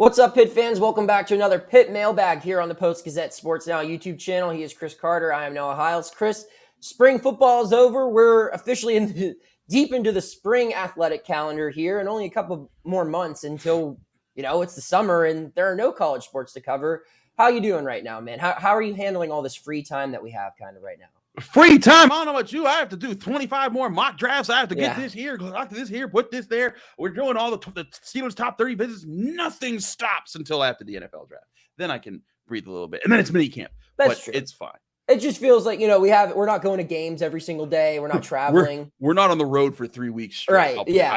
What's up, Pitt fans? Welcome back to another Pitt mailbag here on the Post-Gazette Sports Now YouTube channel. He is Chris Carter. I am Noah Hiles. Chris, spring football is over. We're officially deep into the spring athletic calendar here, and only a couple more months until, it's the summer and there are no college sports to cover. How you doing right now, man? How are you handling all this free time that we have kind of right now? Free time. I don't know about you. I have to do 25 more mock drafts. I have to get this here, after this here, put this there. We're doing all the Steelers top 30 visits. Nothing stops until after the NFL draft. Then I can breathe a little bit. And then it's mini camp. That's true. It's fine. It just feels like, we're not going to games every single day. We're not traveling. We're not on the road for 3 weeks straight. Right. Yeah.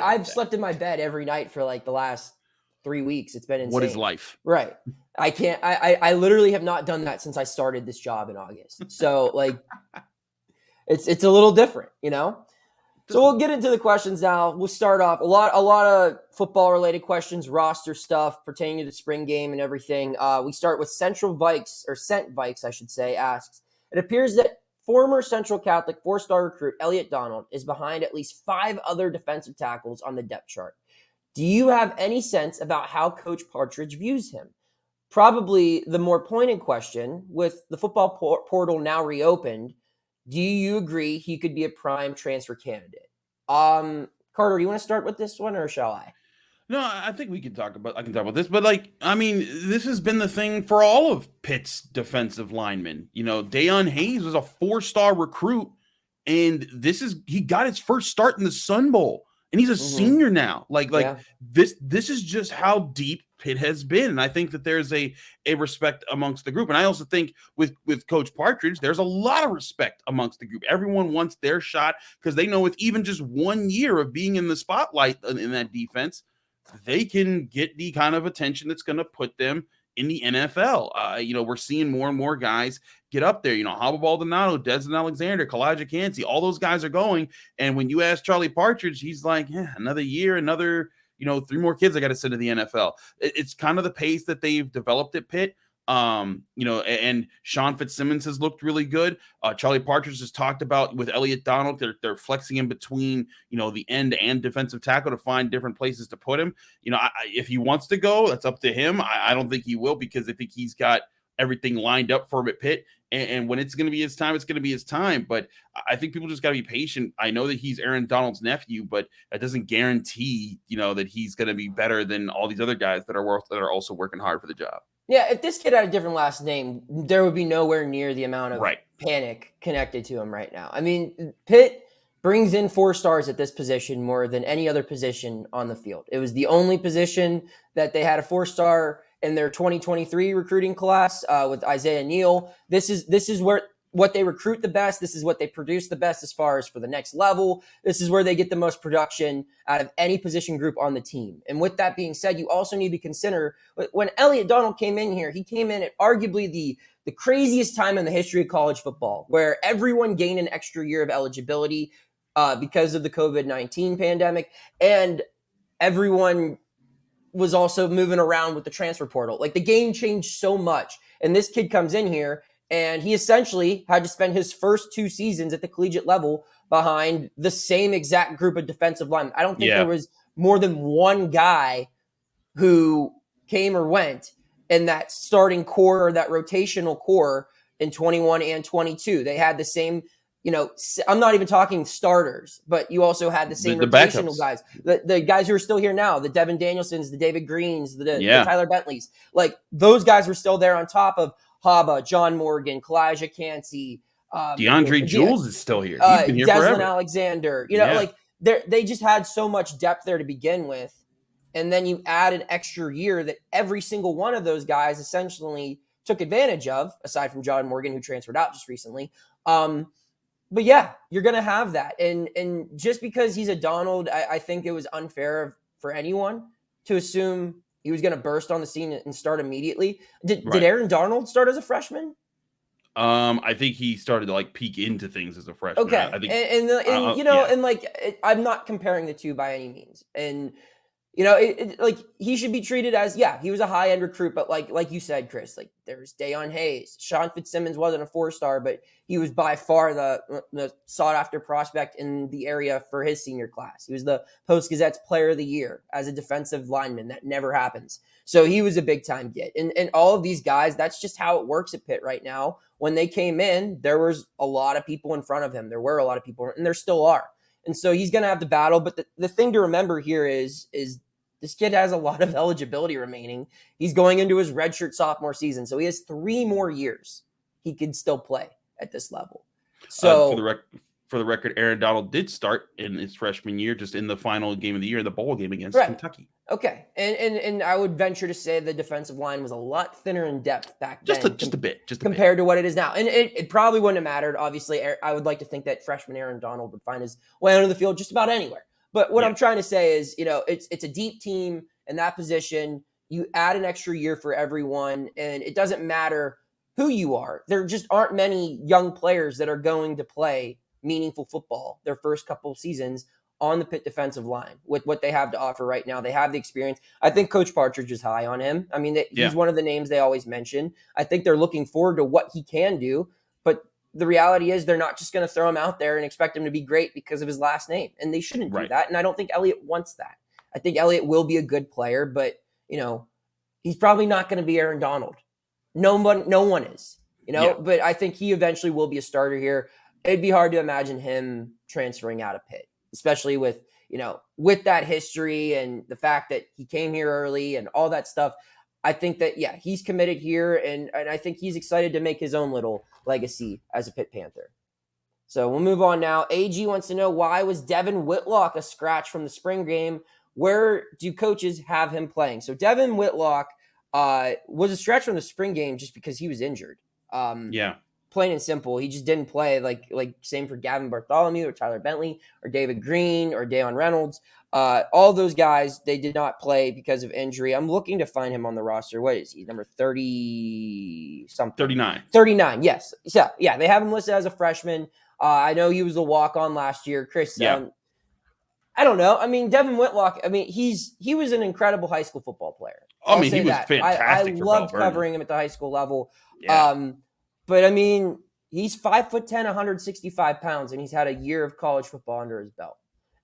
I've slept in my bed every night for like the last 3 weeks. It's been insane. What is life? Right. I can't, I literally have not done that since I started this job in August. So it's a little different, So we'll get into the questions now. We'll start off a lot of football related questions, roster stuff pertaining to the spring game and everything. We start with Cent Vikes, I should say, asks, it appears that former Central Catholic 4-star recruit Elliot Donald is behind at least 5 other defensive tackles on the depth chart. Do you have any sense about how Coach Partridge views him? Probably the more pointed question, with the football portal now reopened, do you agree he could be a prime transfer candidate? Carter, do you want to start with this one or shall I? No, I think I can talk about this, but this has been the thing for all of Pitt's defensive linemen. Deion Hayes was a 4-star recruit, and he got his first start in the Sun Bowl. And he's a senior now. This is just how deep Pitt has been. And I think that there's a respect amongst the group. And I also think with Coach Partridge, there's a lot of respect amongst the group. Everyone wants their shot because they know with even just 1 year of being in the spotlight in that defense, they can get the kind of attention that's going to put them in the NFL. We're seeing more and more guys get up there. Haba Baldonado, Desmond Alexander, Kalijah Cansey, all those guys are going. And when you ask Charlie Partridge, he's like, another year, 3 more kids I got to send to the NFL. It's kind of the pace that they've developed at Pitt. And Sean Fitzsimmons has looked really good. Charlie Partridge has talked about with Elliot Donald, they're flexing in between, the end and defensive tackle to find different places to put him. If he wants to go, that's up to him. I don't think he will, because I think he's got everything lined up for him at Pitt. And when it's going to be his time, it's going to be his time. But I think people just got to be patient. I know that he's Aaron Donald's nephew, but that doesn't guarantee, that he's going to be better than all these other guys that are also working hard for the job. Yeah, if this kid had a different last name, there would be nowhere near the amount of panic connected to him right now. I mean, Pitt brings in 4 stars at this position more than any other position on the field. It was the only position that they had a 4-star in their 2023 recruiting class with Isaiah Neal. This is what they recruit the best. This is what they produce the best as far as for the next level. This is where they get the most production out of any position group on the team. And with that being said, you also need to consider when Elliot Donald came in here, he came in at arguably the craziest time in the history of college football, where everyone gained an extra year of eligibility because of the COVID-19 pandemic. And everyone was also moving around with the transfer portal. The game changed so much. And this kid comes in here, and he essentially had to spend his first 2 seasons at the collegiate level behind the same exact group of defensive linemen. I don't think there was more than one guy who came or went in that starting core or that rotational core in 21 and 22. They had the same, I'm not even talking starters, but you also had the same rotational guys. The guys who are still here now, the Devin Danielsons, the David Greens, the Tyler Bentleys. Those guys were still there on top of Haba, John Morgan, Kalijah Cansey. DeAndre Jules is still here. He's been here forever. Alexander. They just had so much depth there to begin with. And then you add an extra year that every single one of those guys essentially took advantage of, aside from John Morgan, who transferred out just recently. But yeah, you're going to have that. And just because he's a Donald, I think it was unfair for anyone to assume he was going to burst on the scene and start immediately. Did Aaron Donald start as a freshman? I think he started to peek into things as a freshman. Okay. I think, I'm not comparing the two by any means. And Like he should be treated as, he was a high end recruit, but like you said, Chris, like there's Dayon Hayes. Sean Fitzsimmons wasn't a 4-star, but he was by far the sought after prospect in the area for his senior class. He was the Post-Gazette's player of the year as a defensive lineman. That never happens. So he was a big time get. And all of these guys, that's just how it works at Pitt right now. When they came in, there was a lot of people in front of him. There were a lot of people, and there still are. And so he's going to have to battle. But the thing to remember here is this kid has a lot of eligibility remaining. He's going into his redshirt sophomore season. So he has 3 more years he could still play at this level. So for the record, Aaron Donald did start in his freshman year, just in the final game of the year, the bowl game against Kentucky. Okay. And I would venture to say the defensive line was a lot thinner in depth back then. Just a bit. Compared to what it is now. And it probably wouldn't have mattered. Obviously, I would like to think that freshman Aaron Donald would find his way onto the field just about anywhere. But what I'm trying to say is, it's a deep team in that position. You add an extra year for everyone, and it doesn't matter who you are. There just aren't many young players that are going to play meaningful football their first couple of seasons on the Pitt defensive line with what they have to offer right now. They have the experience. I think Coach Partridge is high on him. I mean, he's one of the names they always mention. I think they're looking forward to what he can do, but the reality is they're not just going to throw him out there and expect him to be great because of his last name. And they shouldn't do that. And I don't think Elliott wants that. I think Elliott will be a good player, but he's probably not going to be Aaron Donald. No one is, but I think he eventually will be a starter here. It'd be hard to imagine him transferring out of Pitt, especially with that history and the fact that he came here early and all that stuff. I think that, he's committed here, and I think he's excited to make his own little legacy as a Pitt Panther. So we'll move on now. AG wants to know, why was Devin Whitlock a scratch from the spring game? Where do coaches have him playing? So Devin Whitlock was a stretch from the spring game just because he was injured. Plain and simple. He just didn't play. Like same for Gavin Bartholomew or Tyler Bentley or David Green or Dayon Reynolds. All those guys, they did not play because of injury. I'm looking to find him on the roster. What is he? Number 30 something? 39. 39, yes. So, they have him listed as a freshman. I know he was a walk-on last year. Chris, I don't know. I mean, Devin Whitlock, he was an incredible high school football player. He was fantastic. I loved covering him at the high school level. Yeah. But he's 5'10", 165 pounds, and he's had a year of college football under his belt.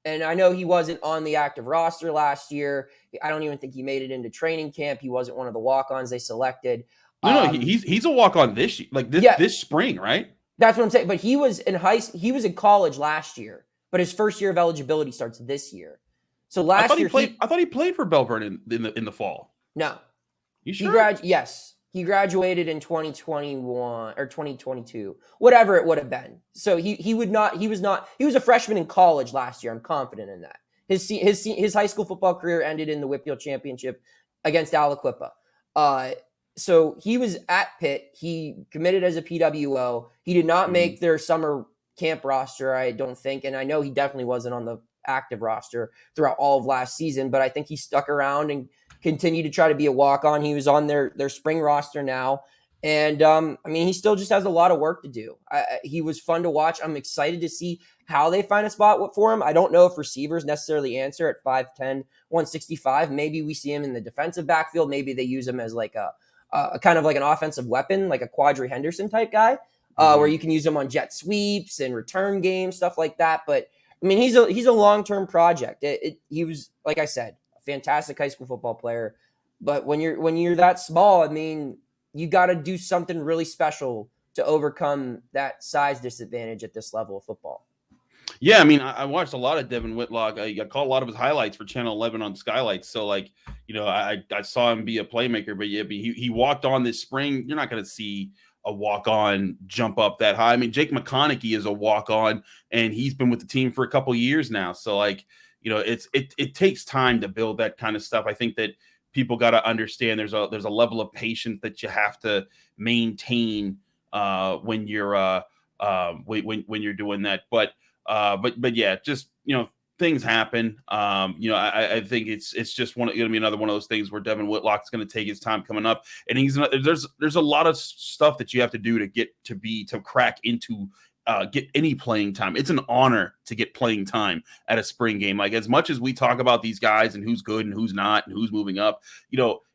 And I know he wasn't on the active roster last year. I don't even think he made it into training camp. He wasn't one of the walk-ons they selected. No, he's a walk-on this year, this spring, right? That's what I'm saying. But he was in college last year, but his first year of eligibility starts this year. So last year, I thought he played for Belle Vernon in the fall. No, you sure? Yes. He graduated in 2021 or 2022, whatever it would have been. So he was a freshman in college last year. I'm confident in that. His high school football career ended in the Whitfield Championship against Aliquippa. So he was at Pitt. He committed as a PWO. He did not make their summer camp roster, I don't think. And I know he definitely wasn't on the active roster throughout all of last season, but I think he stuck around and continue to try to be a walk-on. He was on their spring roster now. And, he still just has a lot of work to do. He was fun to watch. I'm excited to see how they find a spot for him. I don't know if receivers necessarily answer at 5'10", 165. Maybe we see him in the defensive backfield. Maybe they use him as like a kind of like an offensive weapon, like a Quadri Henderson type guy, where you can use him on jet sweeps and return games, stuff like that. But, he's a long-term project. He was, like I said, fantastic high school football player, but when you're that small, you got to do something really special to overcome that size disadvantage at this level of football. Yeah, I watched a lot of Devin Whitlock. I caught a lot of his highlights for Channel 11 on Skylights. So, I saw him be a playmaker. But he walked on this spring. You're not going to see a walk-on jump up that high. Jake McConaughey is a walk-on, and he's been with the team for a couple years now. So, it takes time to build that kind of stuff. I think that people got to understand there's a level of patience that you have to maintain when you're doing that. But yeah, just things happen. I think it's just going to be another one of those things where Devin Whitlock's going to take his time coming up, and there's a lot of stuff that you have to do to crack into get any playing time. It's an honor to get playing time at a spring game. Like, as much as we talk about these guys and who's good and who's not and who's moving up,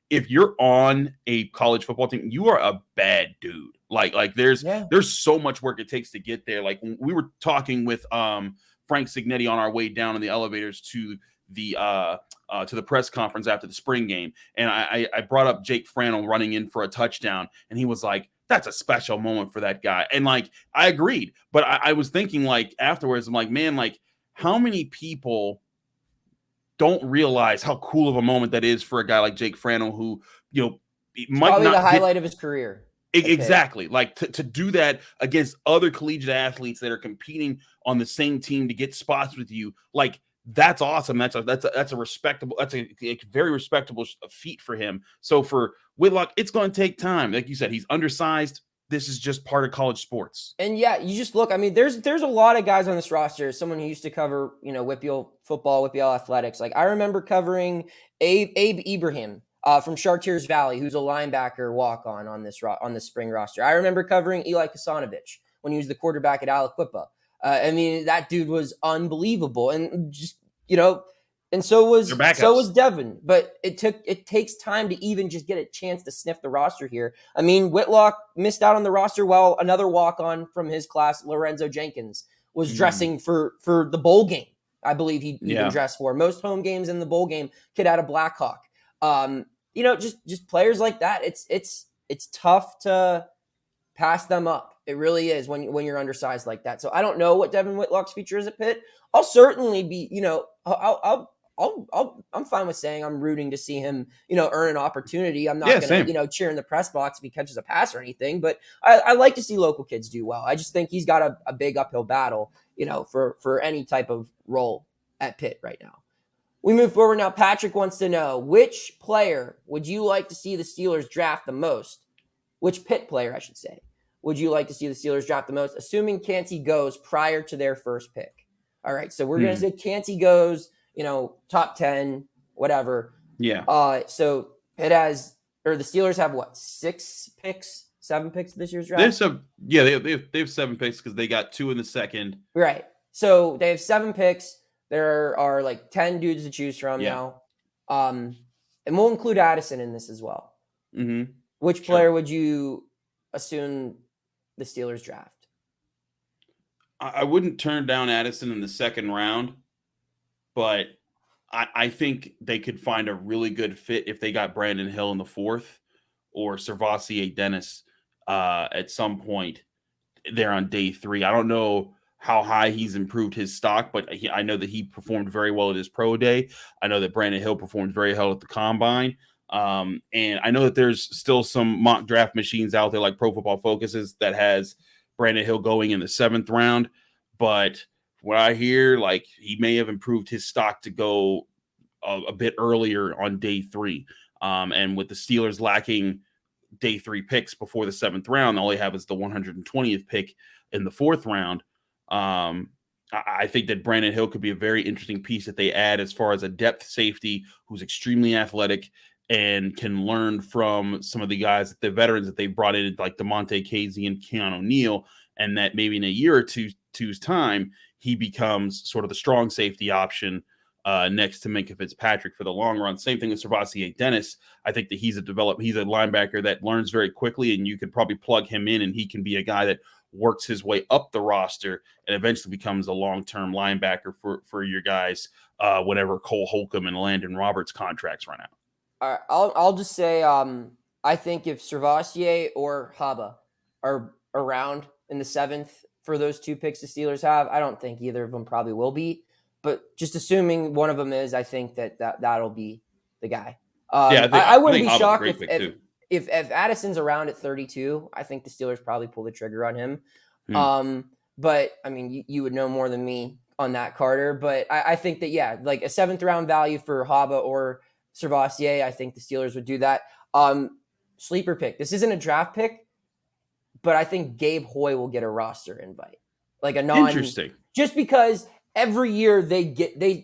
if you're on a college football team, you are a bad dude. Like there's so much work it takes to get there. Like, when we were talking with Frank Signetti on our way down in the elevators to the press conference after the spring game, and I brought up Jake Frannell running in for a touchdown, and he was like, that's a special moment for that guy. And like, I agreed, but I was thinking, like, afterwards, I'm like, man, like, how many people don't realize how cool of a moment that is for a guy like Jake Frannell, who, might probably not the highlight of his career. Exactly. Like, to do that against other collegiate athletes that are competing on the same team to get spots with you, like, that's awesome. That's a respectable, that's a very respectable feat for him. So for Whitlock, it's going to take time. Like you said, he's undersized. This is just part of college sports. And yeah, you just look, I mean, there's a lot of guys on this roster. As someone who used to cover, WPIAL football, WPIAL athletics. Like, I remember covering Abe Ibrahim from Chartiers Valley, who's a linebacker walk-on on this spring roster. I remember covering Eli Kasanovich when he was the quarterback at Aliquippa. I mean, that dude was unbelievable, and just, and so was Devin. But it takes time to even just get a chance to sniff the roster here. I mean, Whitlock missed out on the roster while another walk-on from his class, Lorenzo Jenkins, was dressing for the bowl game. I believe he even dressed for most home games in the bowl game. Kid out of Blackhawk. Just players like that. It's tough to pass them up. It really is when you're undersized like that. So I don't know what Devin Whitlock's future is at Pitt. I'll certainly be, I'm fine with saying I'm rooting to see him, earn an opportunity. I'm not going to, cheer in the press box if he catches a pass or anything, but I like to see local kids do well. I just think he's got a big uphill battle, for any type of role at Pitt right now. We move forward now. Patrick wants to know, which player would you like to see the Steelers draft the most? Which Pitt player, I should say, would you like to see the Steelers draft the most, assuming Canty goes prior to their first pick? All right, so we're going to say Canty goes, top 10, whatever. Yeah. So the Steelers have what, 7 picks this year's draft? They have 7 picks because they got 2 in the second. Right. So they have 7 picks. There are like 10 dudes to choose from now. And we'll include Addison in this as well. Mm-hmm. Which player would you assume the Steelers draft? I wouldn't turn down Addison in the second round, but I think they could find a really good fit if they got Brandon Hill in the 4th or Servassier Dennis at some point there on day 3. I don't know how high he's improved his stock, but I know that he performed very well at his pro day. I know that Brandon Hill performed very well at the combine. And I know that there's still some mock draft machines out there like Pro Football Focuses that has Brandon Hill going in the 7th round. But what I hear, like, he may have improved his stock to go a bit earlier on day 3. And with the Steelers lacking day 3 picks before the 7th round, all they have is the 120th pick in the 4th round. I think that Brandon Hill could be a very interesting piece that they add as far as a depth safety who's extremely athletic and can learn from some of the guys, the veterans that they brought in, like DeMonte Casey and Keanu O'Neal, and that maybe in a year or two's time, he becomes sort of the strong safety option next to Minkah Fitzpatrick for the long run. Same thing with Servassier Dennis. I think that he's a linebacker that learns very quickly, and you could probably plug him in, and he can be a guy that works his way up the roster and eventually becomes a long-term linebacker for your guys whenever Cole Holcomb and Landon Roberts contracts run out. All right, I'll just say I think if Servassier or Haba are around in the 7th for those 2 picks the Steelers have, I don't think either of them probably will be. But just assuming one of them is, I think that'll be the guy. I wouldn't be shocked if Addison's around at 32. I think the Steelers probably pull the trigger on him. But I mean, you would know more than me on that, Carter. But I think that, like a 7th round value for Haba or Servassier, I think the Steelers would do that. Sleeper pick. This isn't a draft pick, but I think Gabe Hoy will get a roster invite. Like a interesting. Just because every year the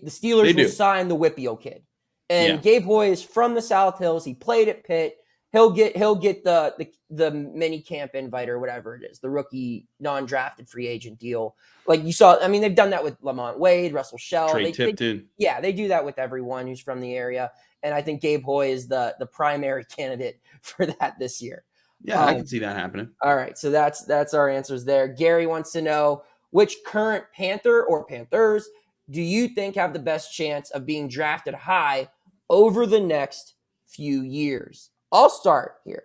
Steelers will sign the Whipio kid. And Gabe Hoy is from the South Hills. He played at Pitt. he'll get the mini camp invite or whatever it is, the rookie non-drafted free agent deal. Like you saw, I mean, they've done that with Lamont Wade, Russell Shell. Trey Tipton. They do that with everyone who's from the area. And I think Gabe Hoy is the primary candidate for that this year. Yeah, I can see that happening. All right, so that's our answers there. Gary wants to know, which current Panther or Panthers do you think have the best chance of being drafted high over the next few years? I'll start here.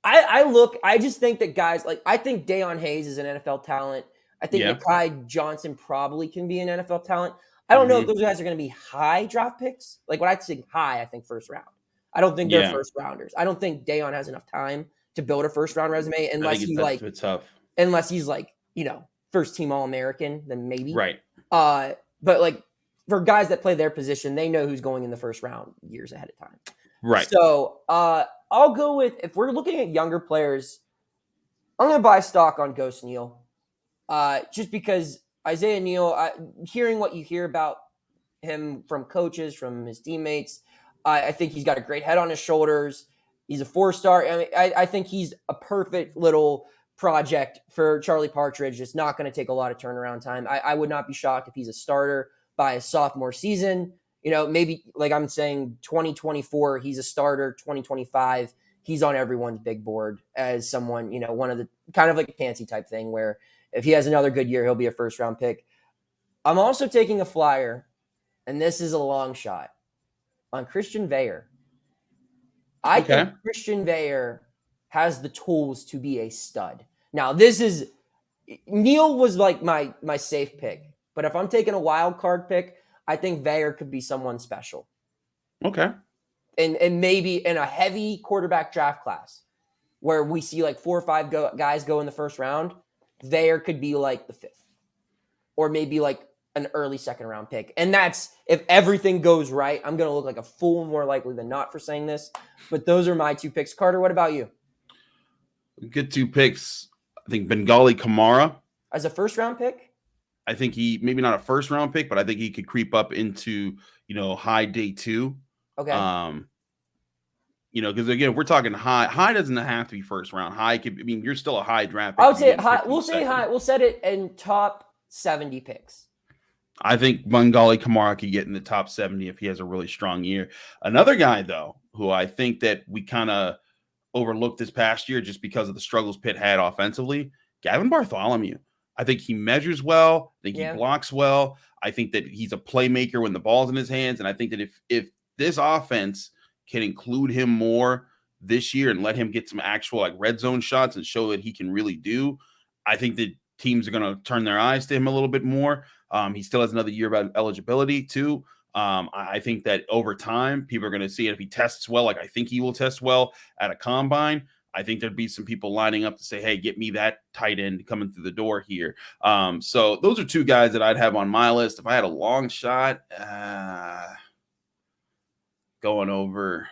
I just think that guys I think Dayon Hayes is an NFL talent. I think Mekhi Johnson probably can be an NFL talent. I don't know if those guys are going to be high draft picks. Like when I think high, I think first round. I don't think they're first rounders. I don't think Dayon has enough time to build a first round resume unless it's tough. Unless he's first team All-American, then maybe. Right. But for guys that play their position, they know who's going in the first round years ahead of time. Right. So I'll go with, if we're looking at younger players, I'm going to buy stock on Ghost Neal. Just because Isaiah Neal, hearing what you hear about him from coaches, from his teammates, I think he's got a great head on his shoulders. He's a 4-star. I mean, I think he's a perfect little project for Charlie Partridge. It's not going to take a lot of turnaround time. I would not be shocked if he's a starter by his sophomore season. Maybe like I'm saying 2024, he's a starter. 2025, he's on everyone's big board as someone, one of the kind of like a Pansy type thing where if he has another good year, he'll be a first round pick. I'm also taking a flyer, and this is a long shot, on Christian Veilleux. I think Christian Veilleux has the tools to be a stud. Now, Neal was like my safe pick, but if I'm taking a wild card pick, I think Veilleux could be someone special. Okay. And maybe in a heavy quarterback draft class where we see 4 or 5 guys go in the first round, Veilleux could be the 5th or maybe an early second round pick. And that's, if everything goes right, I'm going to look like a fool more likely than not for saying this, but those are my 2 picks. Carter, what about you? Good 2 picks. I think Bengali Kamara. As a first round pick? I think he, maybe not a first round pick, but I think he could creep up into, high day 2. Okay. Because again, if we're talking high doesn't have to be first round. You're still a high draft pick. I would say high. We'll say high. We'll set it in top 70 picks. I think Bengali Kamara could get in the top 70 if he has a really strong year. Another guy, though, who I think that we kind of overlooked this past year just because of the struggles Pitt had offensively, Gavin Bartholomew. I think he measures well. I think he blocks well. I think that he's a playmaker when the ball's in his hands. And I think that if this offense can include him more this year and let him get some actual red zone shots and show that he can really do, I think that teams are going to turn their eyes to him a little bit more. He still has another year about eligibility too. I think that over time, people are going to see it. If he tests well, I think he will test well at a combine, I think there'd be some people lining up to say, hey, get me that tight end coming through the door here. So those are 2 guys that I'd have on my list. If I had a long shot, going over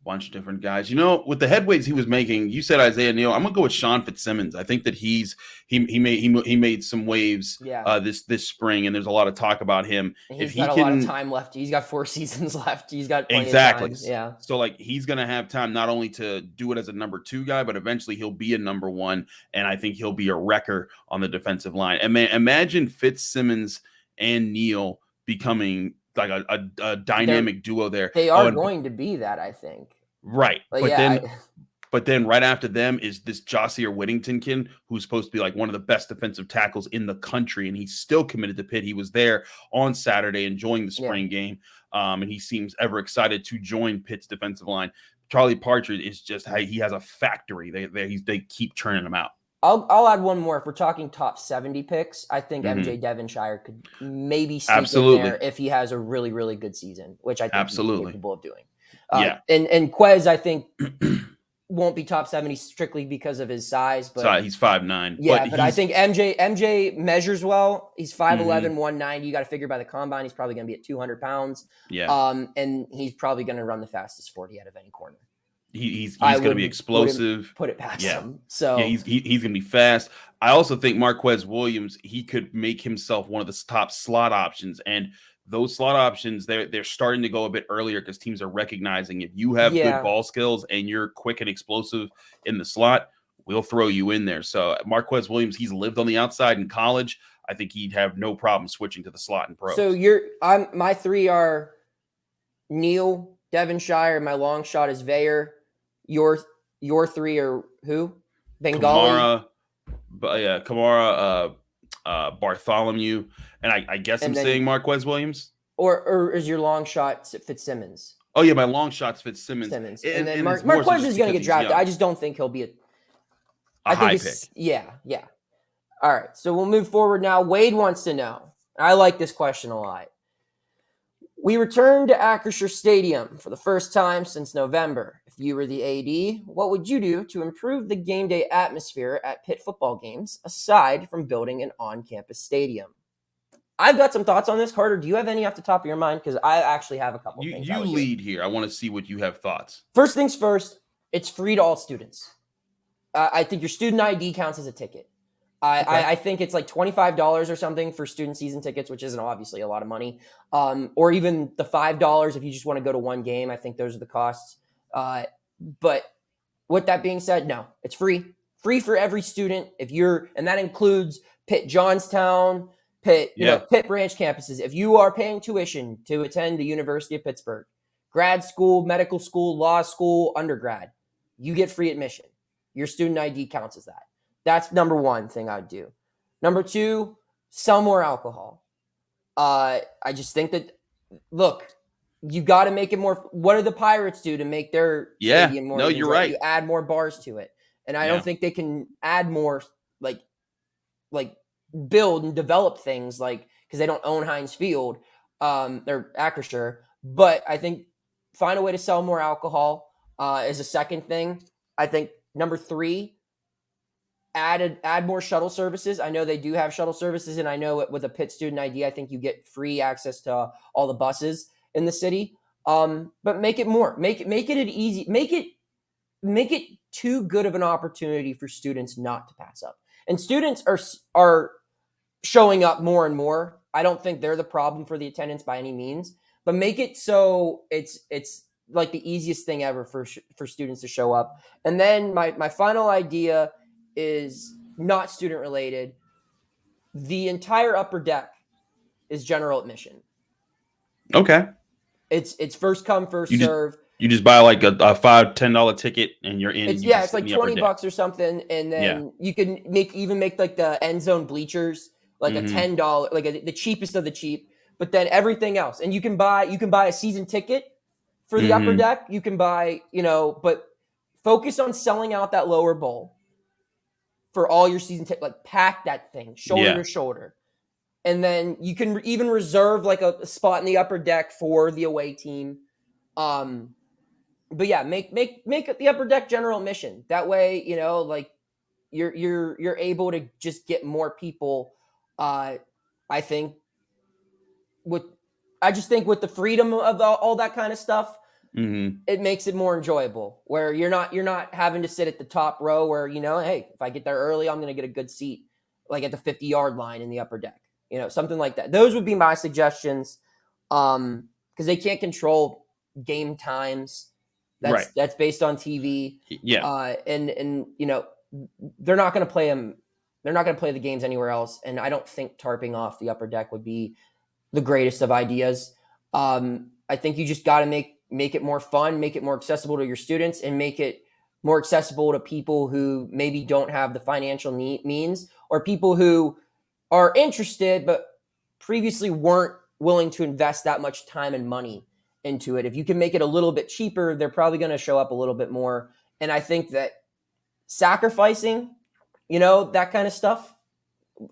bunch of different guys. With the headways he was making, you said Isaiah Neal. I'm gonna go with Sean Fitzsimmons. I think that he made some waves this spring, and there's a lot of talk about him. And he's got a lot of time left. He's got 4 seasons left. He's got plenty of time. Yeah. So he's gonna have time not only to do it as a number 2 guy, but eventually he'll be a number 1, and I think he'll be a wrecker on the defensive line. And imagine Fitzsimmons and Neal becoming a dynamic duo there. They are going to be that, I think. Right. But then right after them is this Josier Whittington kid who's supposed to be one of the best defensive tackles in the country. And he's still committed to Pitt. He was there on Saturday enjoying the spring game. And he seems ever excited to join Pitt's defensive line. Charlie Partridge is just, he has a factory. They keep churning him out. I'll add one more. If we're talking top 70 picks, I think MJ Devonshire could maybe sneak in there if he has a really, really good season, which I think he's capable of doing. And Quez, I think, won't be top 70 strictly because of his size. But he's 5'9". Yeah, but I think MJ measures well. He's 5'11", 190. You got to figure by the combine, he's probably going to be at 200 pounds. Yeah. And he's probably going to run the fastest 40 out of any corner. He's going to be explosive. Put it past him. So he's going to be fast. I also think Marquez Williams, he could make himself one of the top slot options. And those slot options, they're starting to go a bit earlier because teams are recognizing if you have good ball skills and you're quick and explosive in the slot, we'll throw you in there. So Marquez Williams, he's lived on the outside in college. I think he'd have no problem switching to the slot in pros. So my three are Neal, Devonshire. My long shot is Veyer. Your three are who? Bengali. Kamara, Bartholomew, and I guess I'm saying Marquez Williams. Or is your long shot Fitzsimmons? Oh yeah, my long shot's Fitzsimmons. And then Marquez is going to get drafted. I just don't think he'll be a high pick. Yeah. All right, so we'll move forward now. Wade wants to know. I like this question a lot. We returned to Acrisure Stadium for the first time since November. If you were the AD, what would you do to improve the game day atmosphere at Pitt football games, aside from building an on-campus stadium? I've got some thoughts on this. Carter, do you have any off the top of your mind? Because I actually have a couple things. You lead here. I want to see what you have thoughts. First things first, it's free to all students. I think your student ID counts as a ticket. I think it's like $25 or something for student season tickets, which isn't obviously a lot of money. Or even the $5 if you just want to go to one game. I think those are the costs. But with that being said, no, it's free. Free for every student. And that includes Pitt Johnstown, Pitt branch campuses. If you are paying tuition to attend the University of Pittsburgh, grad school, medical school, law school, undergrad, you get free admission. Your student ID counts as that. That's number one thing I'd do. Number two, sell more alcohol. I just think that, look, you got to make it more. What do the Pirates do to make their stadium more? No, you're right. You add more bars to it. And I don't think they can add more, like build and develop things because they don't own Heinz Field. They're Acrisure. But I think find a way to sell more alcohol is a second thing. I think number three, add more shuttle services. I know they do have shuttle services, and I know with a Pitt student ID, I think you get free access to all the buses in the city. But make it more. Make it an easy. Make it too good of an opportunity for students not to pass up. And students are showing up more and more. I don't think they're the problem for the attendance by any means, but make it so it's like the easiest thing ever for students to show up. And then my final idea is not student related. The entire upper deck is general admission. Okay. It's first come, first serve. You just buy like a $5-10 ticket and you're in. It's like $20 or something, and then you can make like the end zone bleachers, like a $10, like the cheapest of the cheap. But then everything else, and you can buy a season ticket for the upper deck. You can buy, but focus on selling out that lower bowl for all your season ticket. Like pack that thing shoulder to shoulder. And then you can even reserve like a spot in the upper deck for the away team. But yeah, make the upper deck general admission. That way, like you're able to just get more people. I just think with the freedom of all that kind of stuff, it makes it more enjoyable. Where you're not having to sit at the top row. Where hey, if I get there early, I'm going to get a good seat, like at the 50-yard line in the upper deck. Something like that. Those would be my suggestions. Because they can't control game times. That's based on TV. Yeah. And they're not going to play them. They're not going to play the games anywhere else. And I don't think tarping off the upper deck would be the greatest of ideas. I think you just got to make it more fun, make it more accessible to your students, and make it more accessible to people who maybe don't have the financial means, or people who are interested but previously weren't willing to invest that much time and money into it. If you can make it a little bit cheaper, they're probably going to show up a little bit more. And I think that sacrificing, that kind of stuff,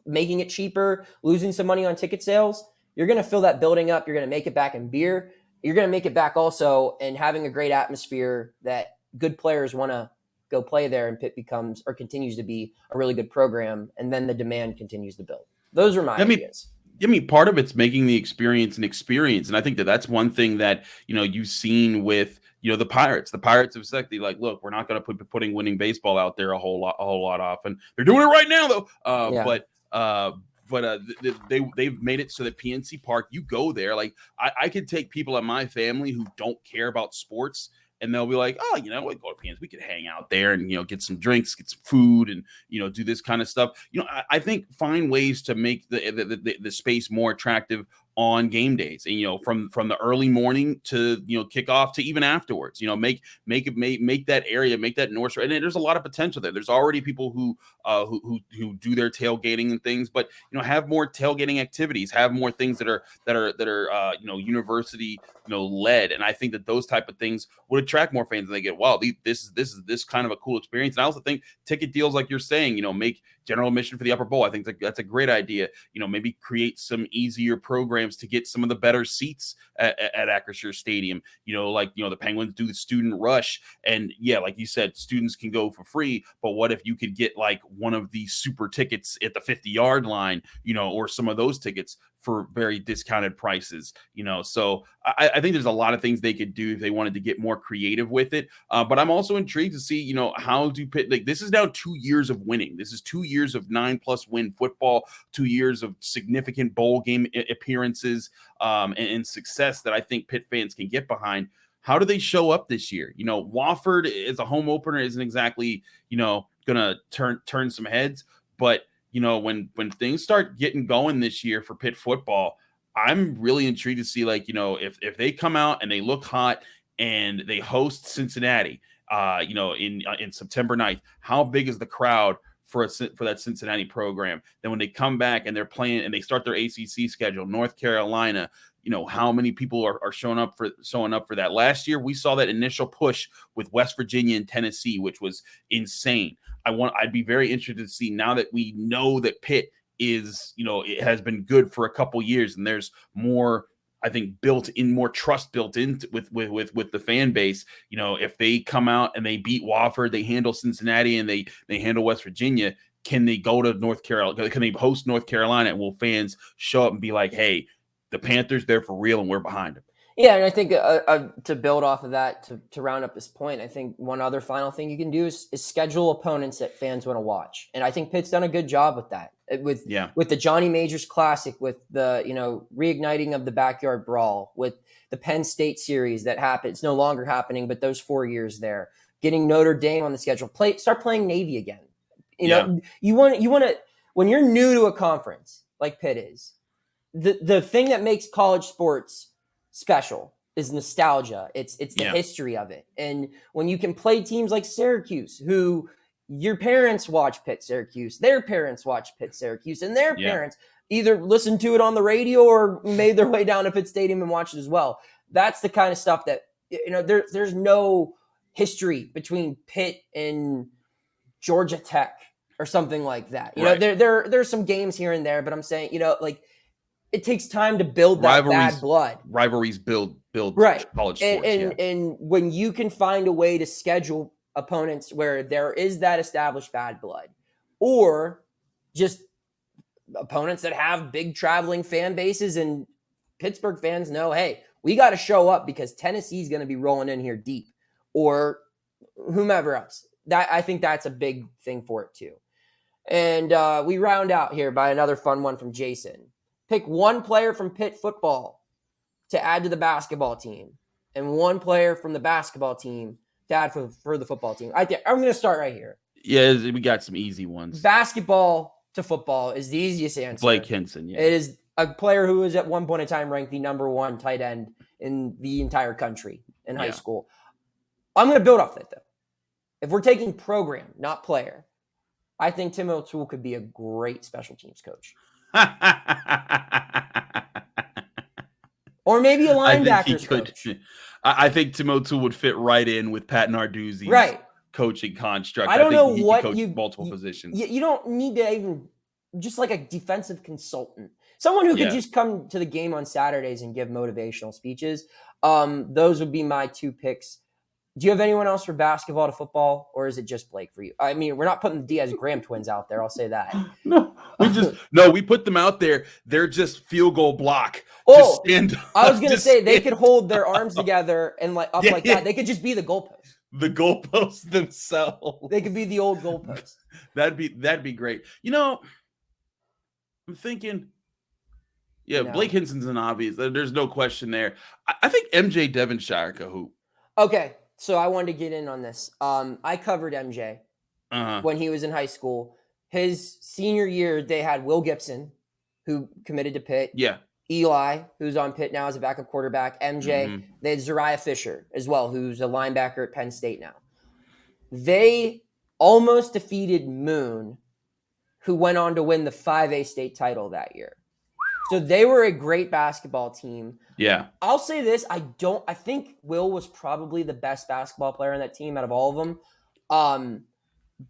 making it cheaper, losing some money on ticket sales, you're going to fill that building up. You're going to make it back in beer. You're going to make it back also in having a great atmosphere that good players want to go play there, and Pitt becomes or continues to be a really good program. And then the demand continues to build. Those are my ideas. Part of it's making the experience an experience. And I think that's one thing that, you've seen with, the Pirates. The Pirates have said, look, we're not going to be putting winning baseball out there a whole lot often. They're doing it right now, though. they've made it so that PNC Park, you go there. Like I could take people in my family who don't care about sports, and they'll be like, oh, we go to PNC, we could hang out there and get some drinks, get some food, and do this kind of stuff. I think find ways to make the space more attractive on game days, and from the early morning to kickoff to even afterwards. Make that area, make that North Shore, and there's a lot of potential there. There's already people who do their tailgating and things, but have more tailgating activities, have more things that are university led, and I think that those type of things would attract more fans, and they get, wow, this is kind of a cool experience. And I also think ticket deals, like you're saying, make general admission for the upper bowl. I think that's a great idea. Maybe create some easier programs to get some of the better seats at Acrisure Stadium. The Penguins do the student rush, and like you said, students can go for free. But what if you could get like one of these super tickets at the 50-yard line, or some of those tickets for very discounted prices, so I think there's a lot of things they could do if they wanted to get more creative with it. But I'm also intrigued to see, how do Pitt, like, this is now 2 years of winning. This is 2 years of 9+ win football, 2 years of significant bowl game appearances, and success that I think Pitt fans can get behind. How do they show up this year? Wofford as a home opener isn't exactly, gonna turn some heads, but when things start getting going this year for Pitt football, I'm really intrigued to see, like, if they come out and they look hot and they host Cincinnati, in September 9th, how big is the crowd for that Cincinnati program? Then when they come back and they're playing and they start their ACC schedule, North Carolina, how many people are showing up for that? Last year, we saw that initial push with West Virginia and Tennessee, which was insane. I'd be very interested to see, now that we know that Pitt is, it has been good for a couple years, and there's more, I think, more trust built into with the fan base. If they come out and they beat Wofford, they handle Cincinnati, and they handle West Virginia, can they go to North Carolina? Can they host North Carolina? And will fans show up and be like, hey, the Panthers, they're for real and we're behind them? Yeah, and I think to build off of that, to round up this point, I think one other final thing you can do is schedule opponents that fans want to watch. And I think Pitt's done a good job with that. With the Johnny Majors Classic, with the reigniting of the Backyard Brawl, with the Penn State series that happened. It's no longer happening, but those 4 years there, getting Notre Dame on the schedule, start playing Navy again. You want to, when you're new to a conference like Pitt is, the thing that makes college sports special is nostalgia. It's the history of it. And when you can play teams like Syracuse, who your parents watch Pitt Syracuse, their parents watch Pitt Syracuse, and their parents either listened to it on the radio or made their way down to Pitt Stadium and watched it as well. That's the kind of stuff that, there's no history between Pitt and Georgia Tech or something like that. There's some games here and there, but I'm saying, it takes time to build that bad blood. Rivalries build right. College sports. And when you can find a way to schedule opponents where there is that established bad blood, or just opponents that have big traveling fan bases, and Pittsburgh fans know, hey, we got to show up because Tennessee's going to be rolling in here deep, or whomever else. I think that's a big thing for it too. And we round out here by another fun one from Jason. Pick one player from Pitt football to add to the basketball team, and one player from the basketball team to add for the football team. I'm going to start right here. Yeah, we got some easy ones. Basketball to football is the easiest answer. Blake Hinson, yeah. It is a player who was at one point in time ranked the number one tight end in the entire country in high school. I'm going to build off that, though. If we're taking program, not player, I think Tim O'Toole could be a great special teams coach. Or maybe a linebackers coach. I think Tim O'Toole would fit right in with Pat Narduzzi's coaching construct. I don't know what coach multiple positions. You don't need to even, just like a defensive consultant, someone who could just come to the game on Saturdays and give motivational speeches. Those would be my two picks. Do you have anyone else for basketball to football, or is it just Blake for you? I mean, we're not putting the Diaz-Graham twins out there. I'll say that. We put them out there. They're just field goal block. Oh, I was going to say they could hold their arms together and like that. They could just be the goalposts. The goalposts themselves. They could be the old goalposts. That'd be great. I'm thinking, No. Blake Hinson's an obvious. There's no question there. I think MJ Devonshire could hoop. Okay, so I wanted to get in on this. I covered MJ Uh-huh. when he was in high school. His senior year, they had Will Gibson, who committed to Pitt. Yeah. Eli, who's on Pitt now as a backup quarterback. MJ. They had Zariah Fisher as well, who's a linebacker at Penn State now. They almost defeated Moon, who went on to win the 5A state title that year. So they were a great basketball team. Yeah. I'll say this. I think Will was probably the best basketball player on that team out of all of them.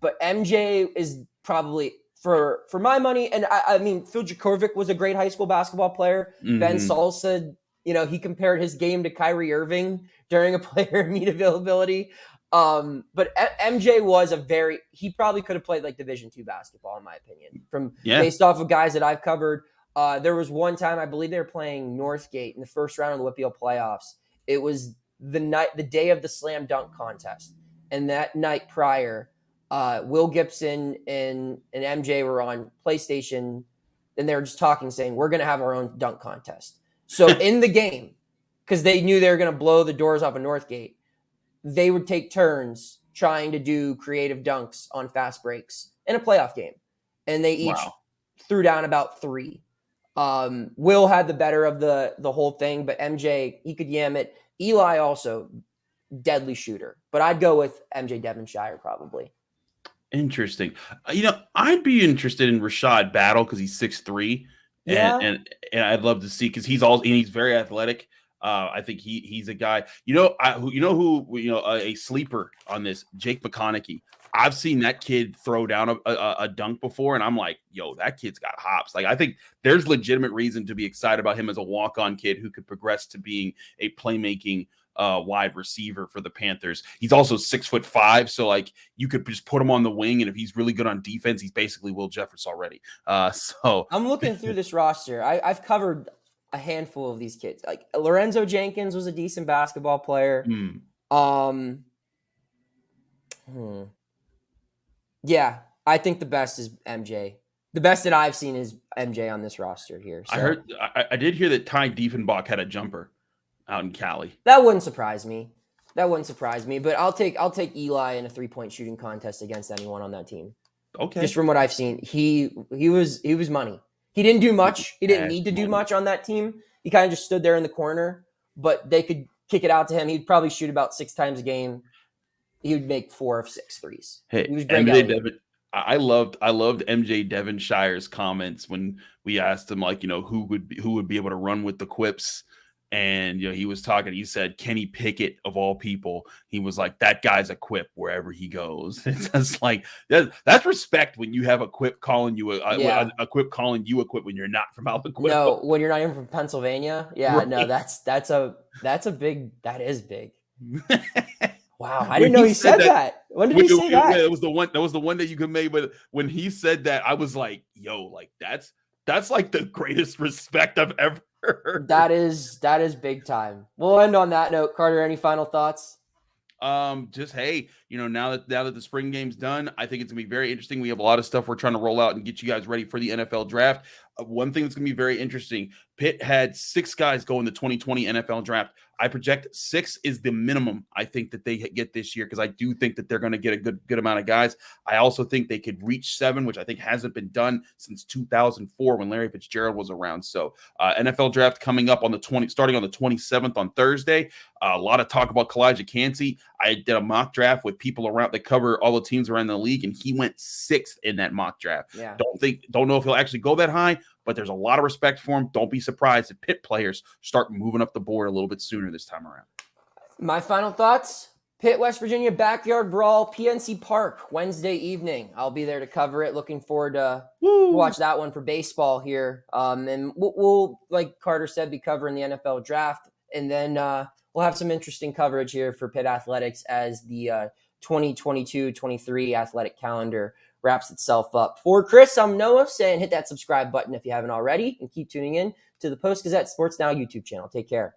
But MJ is probably, for my money, and I mean, Phil Jakovic was a great high school basketball player. Ben Saul said, he compared his game to Kyrie Irving during a player meet availability. But MJ was he probably could have played like Division II basketball, in my opinion, based off of guys that I've covered. There was one time, I believe they were playing Northgate in the first round of the Whitfield playoffs. It was the day of the slam dunk contest. And that night prior, Will Gibson and MJ were on PlayStation, and they were just talking, saying, we're going to have our own dunk contest. So in the game, because they knew they were going to blow the doors off of Northgate, they would take turns trying to do creative dunks on fast breaks in a playoff game. And they each threw down about 3. Will had the better of the whole thing, but MJ, he could yam it. Eli also, deadly shooter. But I'd go with MJ Devonshire probably. Interesting. I'd be interested in Rashad Battle because he's 6'3", and I'd love to see, because he's very athletic. I think he's a guy. A sleeper on this, Jake McConaughey. I've seen that kid throw down a dunk before, and I'm like, yo, that kid's got hops. Like, I think there's legitimate reason to be excited about him as a walk-on kid who could progress to being a playmaking wide receiver for the Panthers. He's also 6'5", so like you could just put him on the wing, and if he's really good on defense, he's basically Will Jefferson already. So I'm looking through this roster. I've covered a handful of these kids. Like Lorenzo Jenkins was a decent basketball player. Yeah, I think the best is MJ. The best that I've seen is MJ on this roster here. So. I did hear that Ty Diefenbach had a jumper out in Cali. That wouldn't surprise me. But I'll take Eli in a 3-point shooting contest against anyone on that team. Okay. Just from what I've seen, he was money. He didn't do much. He didn't need to do much on that team. He kind of just stood there in the corner, but they could kick it out to him. He'd probably shoot about 6 times a game. He would make 4 of 6 threes. Hey, he was great. I loved MJ Devonshire's comments when we asked him, like, who would be able to run with the quips. And, he was talking, he said, Kenny Pickett of all people. He was like, that guy's a quip wherever he goes. It's just like, that's respect when you have a quip calling you a quip calling you a quip when you're not from Albuquerque. No, when you're not even from Pennsylvania. Yeah, right. No, that is big. Wow, I didn't know he said that. When did he say that? That was the one that you could make. But when he said that, I was like, yo, like that's like the greatest respect I've ever heard. That is big time. We'll end on that note. Carter, any final thoughts? Just, hey, now that the spring game's done, I think it's gonna be very interesting. We have a lot of stuff we're trying to roll out and get you guys ready for the NFL draft. One thing that's gonna be very interesting, Pitt had 6 guys go in the 2020 NFL draft. I project 6 is the minimum I think that they get this year, because I do think that they're going to get a good amount of guys. I also think they could reach 7, which I think hasn't been done since 2004 when Larry Fitzgerald was around. So NFL draft coming up starting on the 27th on Thursday. A lot of talk about Kalijah Cansey. I did a mock draft with people around that cover all the teams around the league, and he went 6th in that mock draft. Yeah. Don't know if he'll actually go that high, but there's a lot of respect for him. Don't be surprised if Pitt players start moving up the board a little bit sooner this time around. My final thoughts: Pitt, West Virginia, backyard brawl, PNC Park, Wednesday evening. I'll be there to cover it. Looking forward to watch that one for baseball here. And we'll, like Carter said, be covering the NFL draft. And then we'll have some interesting coverage here for Pitt athletics as the 2022-23 athletic calendar wraps itself up. For Chris, I'm Noah, saying hit that subscribe button if you haven't already, and keep tuning in to the Post-Gazette Sports Now YouTube channel. Take care.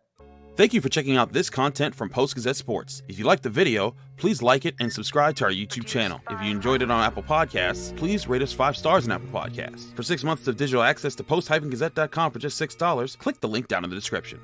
Thank you for checking out this content from Post-Gazette Sports. If you liked the video, please like it and subscribe to our YouTube channel. If you enjoyed it on Apple Podcasts, please rate us 5 stars on Apple Podcasts. For 6 months of digital access to post-gazette.com for just $6, click the link down in the description.